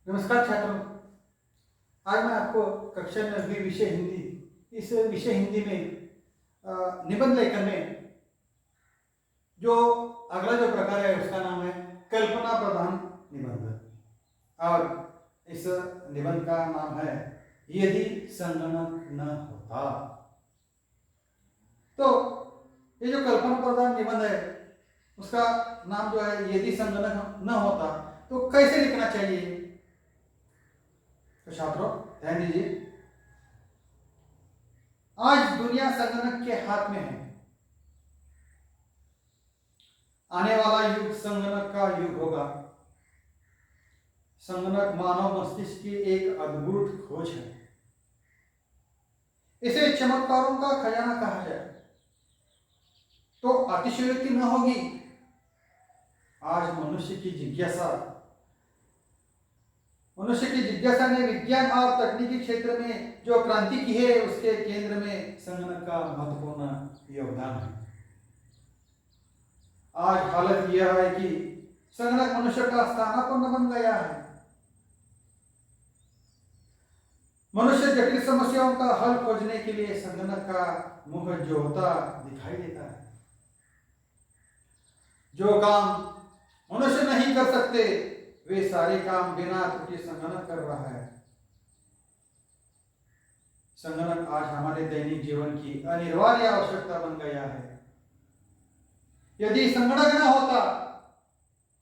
नमस्कार छात्रों। आज मैं आपको कक्षा 9वीं विषय हिंदी इस विषय हिंदी में निबंध लेखन में जो अगला जो प्रकार है उसका नाम है कल्पना प्रधान निबंध। और इस निबंध का नाम है यदि संगणक न होता। तो ये जो कल्पना प्रधान निबंध है उसका नाम जो है यदि संगणक न होता तो कैसे लिखना चाहिए। तो छात्रों ध्यान दीजिए, आज दुनिया संगणक के हाथ में है। आने वाला युग संगणक का युग होगा। संगणक मानव मस्तिष्क की एक अद्भुत खोज है। इसे चमत्कारों का खजाना कहा जाए तो अतिशयोक्ति न होगी। आज मनुष्य की जिज्ञासा ने विज्ञान और तकनीकी क्षेत्र में जो क्रांति की है उसके केंद्र में संगणक का महत्वपूर्ण योगदान है। आज हालत यह है कि संगणक मनुष्य का स्थानापन्न बन गया है। मनुष्य जटिल समस्याओं का हल खोजने के लिए संगणक का मुंह जोता दिखाई देता है। जो काम मनुष्य नहीं कर सकते वे सारे काम बिना त्रुटि संगणक कर रहा है। संगणक आज हमारे दैनिक जीवन की अनिवार्य आवश्यकता बन गया है। यदि संगणक न होता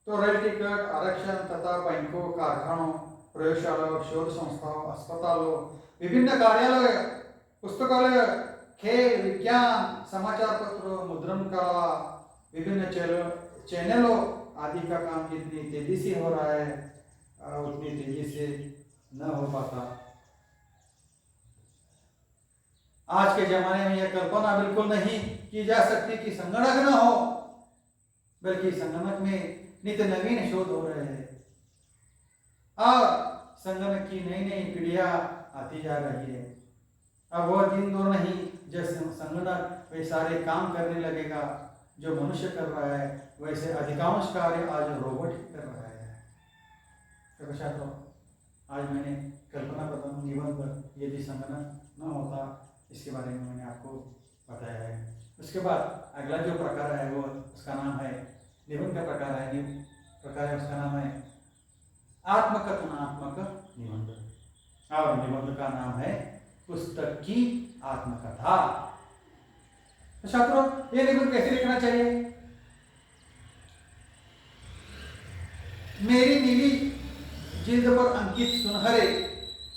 तो रेल टिकट आरक्षण तथा बैंकों, कारखानों, प्रयोगशालाओं, शोध संस्थाओं, अस्पतालों, विभिन्न कार्यालय, पुस्तकालय, खेल, विज्ञान, समाचार पत्रों, मुद्रण कला, विभिन्न चैनलों आदि का काम जितनी तेजी से हो रहा है उतनी तेजी से न हो पाता। आज के जमाने में यह कल्पना बिल्कुल नहीं की जा सकती कि संगणक न हो, बल्कि संगणक में नित्य नवीन शोध हो रहे हैं और संगणक की नई नई पीढ़ियां आती जा रही है। अब वह दिन दूर नहीं जब संगणक वे सारे काम करने लगेगा जो मनुष्य कर रहा है। वैसे अधिकांश कार्य आज रोबोट ही कर रहा है। तो छात्रों, आज मैंने कल्पना प्रधान निबंध यदि संगणक न होता इसके बारे में मैंने आपको बताया है। उसके बाद अगला जो प्रकार है वो उसका नाम है निबंध का प्रकार है उसका नाम है आत्मकथनात्मक निबंध। और निबंध का नाम है पुस्तक की आत्मकथा। तो छात्रों, ये निबंध कैसे लिखना चाहिए। मेरी नीली जिल्द पर अंकित सुनहरे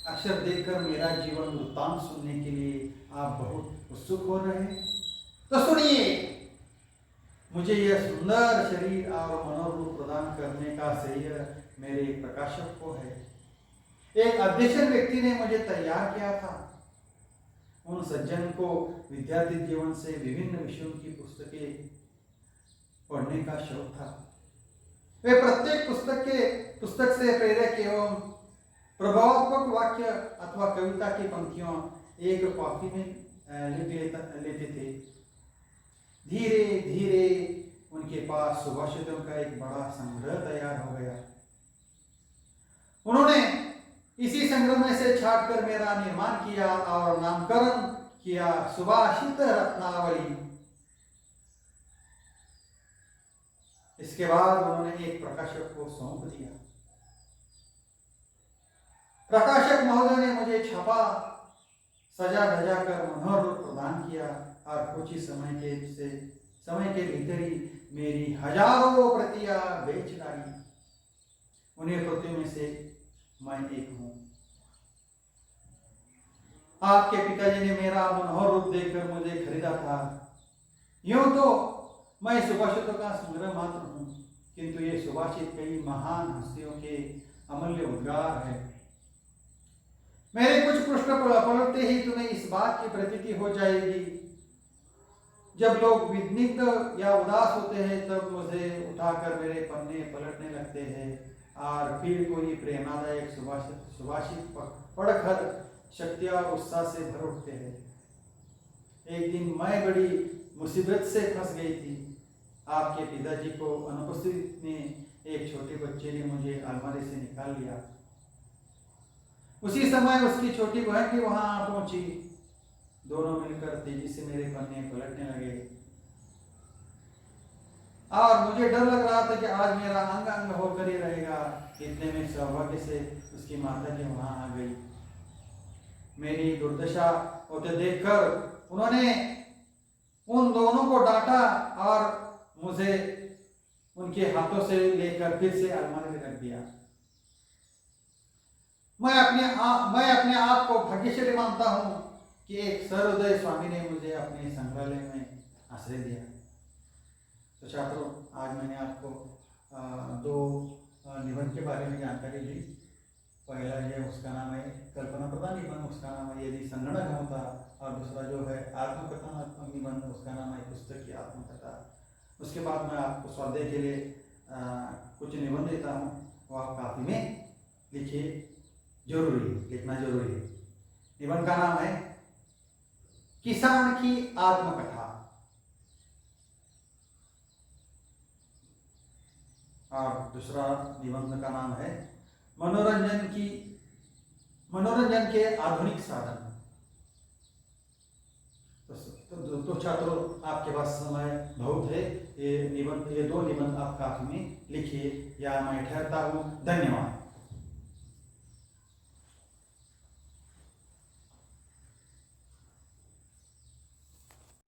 अक्षर देखकर मेरा जीवन वृत्तांत सुनने के लिए आप बहुत उत्सुक हो रहे हैं। तो सुनिए, मुझे यह सुंदर शरीर और मनोरूप प्रदान करने का श्रेय मेरे प्रकाशक को है। एक अध्ययन व्यक्ति ने मुझे तैयार किया था। उन सज्जन को विद्यार्थी जीवन से विभिन्न विषयों की पुस्तकें पढ़ने का शौक था। वे प्रत्येक पुस्तक से प्रेरक एवं प्रभावात्मक वाक्य अथवा कविता की पंक्तियों एक कॉपी में लिख लेते थे। धीरे धीरे उनके पास सुभाषितों का एक बड़ा संग्रह तैयार हो गया। उन्होंने इसी संग्रह में से छांटकर मेरा निर्माण किया और नामकरण किया सुभाषित रत्नावली। इसके बाद उन्होंने एक प्रकाशक को सौंप दिया। प्रकाशक महोदय ने मुझे छपा सजा धजा कर मनोहर रूप प्रदान किया और कुछ ही समय के भीतर ही मेरी हजारों प्रतियां बेच डाली। उन्हें प्रतियों में से मैं एक हूं। आपके पिताजी ने मेरा मनोहर रूप देखकर मुझे खरीदा था। यूं तो मैं सुभाषितों का संग्रह मात्र हूं, किंतु ये सुभाषित कई महान हस्तियों के अमूल्य उद्गार है। मेरे कुछ पृष्ठ पलटते ही तुम्हें इस बात की प्रतीति हो जाएगी। जब लोग विघ्नित या उदास होते हैं तब मुझे उठाकर मेरे पन्ने पलटने लगते हैं और फिर कोई प्रेरणादायक सुभाषित पढ़कर शक्ति और उत्साह से भर उठते हैं। एक दिन मैं बड़ी मुसीबत से फंस गई थी। आपके पिताजी को अनुपस्थित में एक छोटे बच्चे ने मुझे अलमारी से निकाल लिया उसी समय उसकी छोटी बहन भी वहां आ पहुंची। दोनों मिलकर तेजी से मेरे पन्ने पलटने लगे और मुझे डर लग रहा था कि आज मेरा अंग अंग होकर ही रहेगा। इतने में सौभाग्य से उसकी माता जी वहां आ गई। मेरी दुर्दशा होते देखकर उन्होंने उन दोनों को डांटा और मुझे उनके हाथों से लेकर फिर से अलमारी में रख दिया। मैं अपने आप को भाग्यशाली मानता हूं कि एक सर्वोदय स्वामी ने मुझे अपने संग्रहालय में आश्रय दिया। तो छात्रों, आज मैंने आपको दो निबंध के बारे में जानकारी दी। पहला ये उसका नाम है कल्पना प्रधान निबंध, उसका नाम है यदि संगणक होता, और दूसरा जो है आत्मकथनात्मक निबंध, उसका नाम है पुस्तक की आत्मकथा। उसके बाद मैं आपको स्वाध्याय के लिए कुछ निबंध देता हूँ, वो आप काफी में लिखिए, जरूरी लिखना जरूरी है। निबंध का नाम है किसान की आत्मकथा, और दूसरा निबंध का नाम है मनोरंजन के आधुनिक साधन। तो छात्रों, आपके पास समय बहुत है, ये दो निबंध आप काफी में लिखिए, या मैं ठहरता हूँ। धन्यवाद।